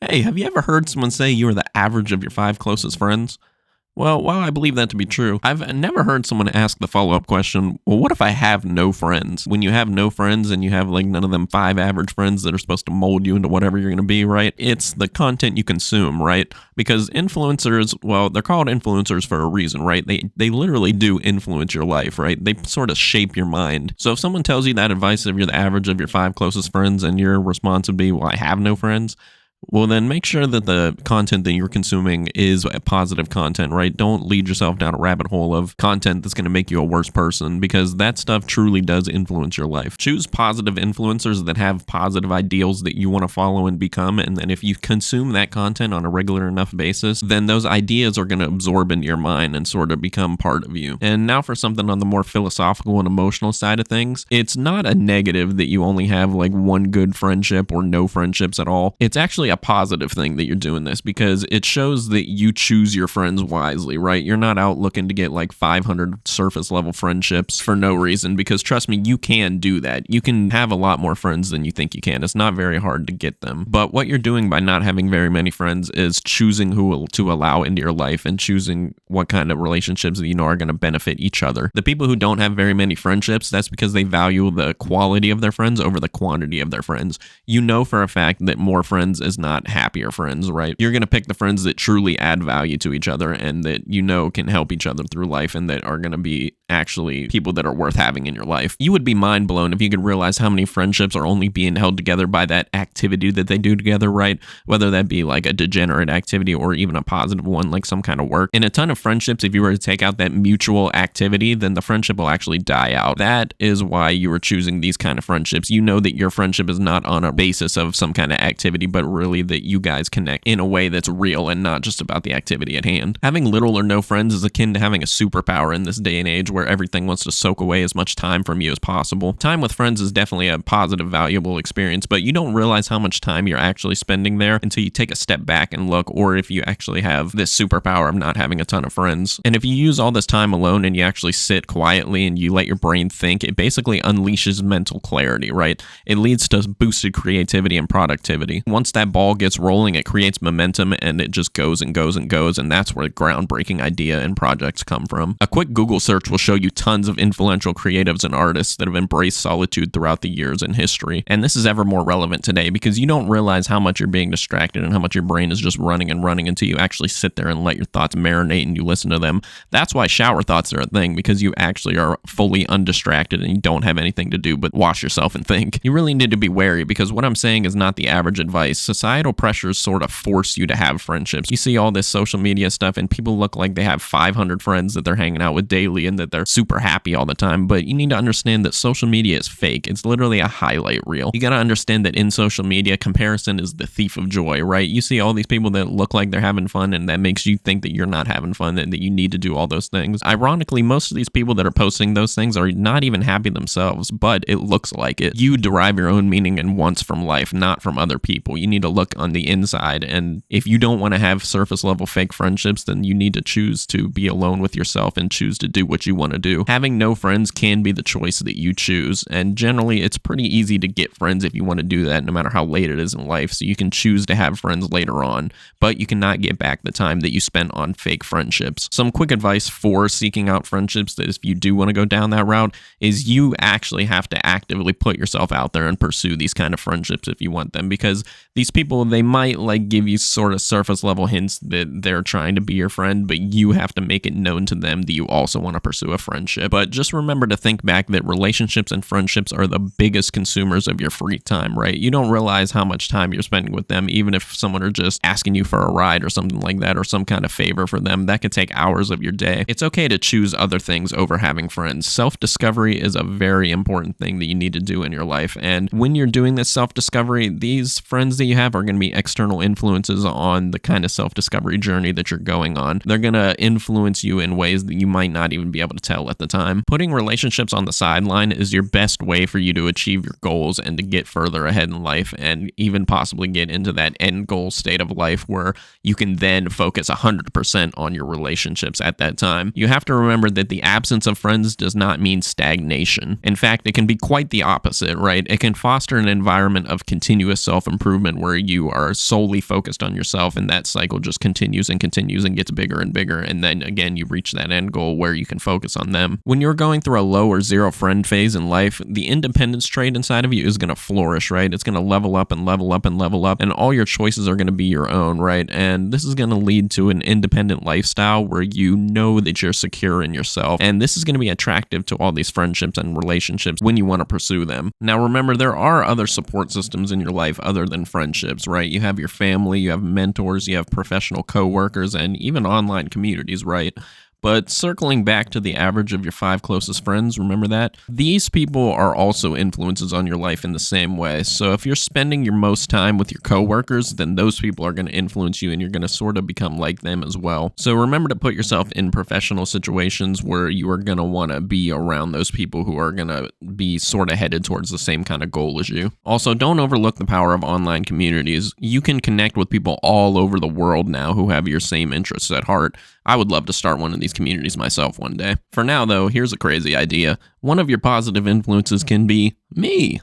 Hey, have you ever heard someone say you are the average of your five closest friends? Well, while I believe that to be true, I've never heard someone ask the follow up question, well, what if I have no friends? When you have no friends and you have like none of them five average friends that are supposed to mold you into whatever you're going to be, right? It's the content you consume, right? Because influencers, well, they're called influencers for a reason, right? They literally do influence your life, right? They sort of shape your mind. So if someone tells you that advice, if you're the average of your five closest friends and your response would be, well, I have no friends, well, then make sure that the content that you're consuming is a positive content, right? Don't lead yourself down a rabbit hole of content that's going to make you a worse person, because that stuff truly does influence your life. Choose positive influencers that have positive ideals that you want to follow and become. And then if you consume that content on a regular enough basis, then those ideas are going to absorb into your mind and sort of become part of you. And now for something on the more philosophical and emotional side of things, it's not a negative that you only have like one good friendship or no friendships at all. It's actually a positive thing that you're doing this, because it shows that you choose your friends wisely, right? You're not out looking to get like 500 surface level friendships for no reason, because trust me, you can do that. You can have a lot more friends than you think you can. It's not very hard to get them. But what you're doing by not having very many friends is choosing who to allow into your life and choosing what kind of relationships that you know are going to benefit each other. The people who don't have very many friendships, that's because they value the quality of their friends over the quantity of their friends. You know for a fact that more friends is not happier friends, right? You're going to pick the friends that truly add value to each other and that you know can help each other through life and that are going to be actually people that are worth having in your life. You would be mind blown if you could realize how many friendships are only being held together by that activity that they do together, right? Whether that be like a degenerate activity or even a positive one, like some kind of work. In a ton of friendships, if you were to take out that mutual activity, then the friendship will actually die out. That is why you are choosing these kind of friendships. You know that your friendship is not on a basis of some kind of activity, but really that you guys connect in a way that's real and not just about the activity at hand. Having little or no friends is akin to having a superpower in this day and age where everything wants to soak away as much time from you as possible. Time with friends is definitely a positive, valuable experience, but you don't realize how much time you're actually spending there until you take a step back and look, or if you actually have this superpower of not having a ton of friends. And if you use all this time alone and you actually sit quietly and you let your brain think, it basically unleashes mental clarity, right? It leads to boosted creativity and productivity. Once that ball gets rolling, it creates momentum and it just goes and goes and goes, and that's where groundbreaking idea and projects come from. A quick Google search will show you tons of influential creatives and artists that have embraced solitude throughout the years in history, and this is ever more relevant today because you don't realize how much you're being distracted and how much your brain is just running and running until you actually sit there and let your thoughts marinate and you listen to them. That's why shower thoughts are a thing, because you actually are fully undistracted and you don't have anything to do but wash yourself and think. You really need to be wary, because what I'm saying is not the average advice. Societal pressures sort of force you to have friendships. You see all this social media stuff and people look like they have 500 friends that they're hanging out with daily and that they're super happy all the time, but you need to understand that social media is fake. It's literally a highlight reel. You got to understand that in social media, comparison is the thief of joy, right? You see all these people that look like they're having fun and that makes you think that you're not having fun and that you need to do all those things. Ironically, most of these people that are posting those things are not even happy themselves, but it looks like it. You derive your own meaning and wants from life, not from other people. You need to look on the inside, and if you don't want to have surface level fake friendships, then you need to choose to be alone with yourself and choose to do what you want to do. Having no friends can be the choice that you choose, and generally it's pretty easy to get friends if you want to do that, no matter how late it is in life. So you can choose to have friends later on, but you cannot get back the time that you spent on fake friendships. Some quick advice for seeking out friendships, that if you do want to go down that route, is you actually have to actively put yourself out there and pursue these kind of friendships if you want them, because these people, they might like give you sort of surface level hints that they're trying to be your friend, but you have to make it known to them that you also want to pursue a friendship. But just remember to think back that relationships and friendships are the biggest consumers of your free time, right? You don't realize how much time you're spending with them, even if someone are just asking you for a ride or something like that, or some kind of favor for them. That could take hours of your day. It's okay to choose other things over having friends. Self-discovery is a very important thing that you need to do in your life, and when you're doing this self-discovery, these friends that you have are going to be external influences on the kind of self-discovery journey that you're going on. They're going to influence you in ways that you might not even be able to tell at the time. Putting relationships on the sideline is your best way for you to achieve your goals and to get further ahead in life, and even possibly get into that end goal state of life where you can then focus 100% on your relationships at that time. You have to remember that the absence of friends does not mean stagnation. In fact, it can be quite the opposite, right? It can foster an environment of continuous self-improvement where you are solely focused on yourself, and that cycle just continues and continues and gets bigger and bigger, and then again you reach that end goal where you can focus on them. When you're going through a low or zero friend phase in life, the independence trait inside of you is going to flourish, right? It's going to level up and level up and level up, and all your choices are going to be your own, right? And this is going to lead to an independent lifestyle where you know that you're secure in yourself, and this is going to be attractive to all these friendships and relationships when you want to pursue them. Now remember, there are other support systems in your life other than friendships, right? You have your family, you have mentors, you have professional coworkers, and even online communities, right? But circling back to the average of your 5 closest friends, remember that? These people are also influences on your life in the same way. So if you're spending your most time with your coworkers, then those people are going to influence you and you're going to sort of become like them as well. So remember to put yourself in professional situations where you are going to want to be around those people who are going to be sort of headed towards the same kind of goal as you. Also, don't overlook the power of online communities. You can connect with people all over the world now who have your same interests at heart. I would love to start one of these communities myself one day. For now, though, here's a crazy idea. One of your positive influences can be me.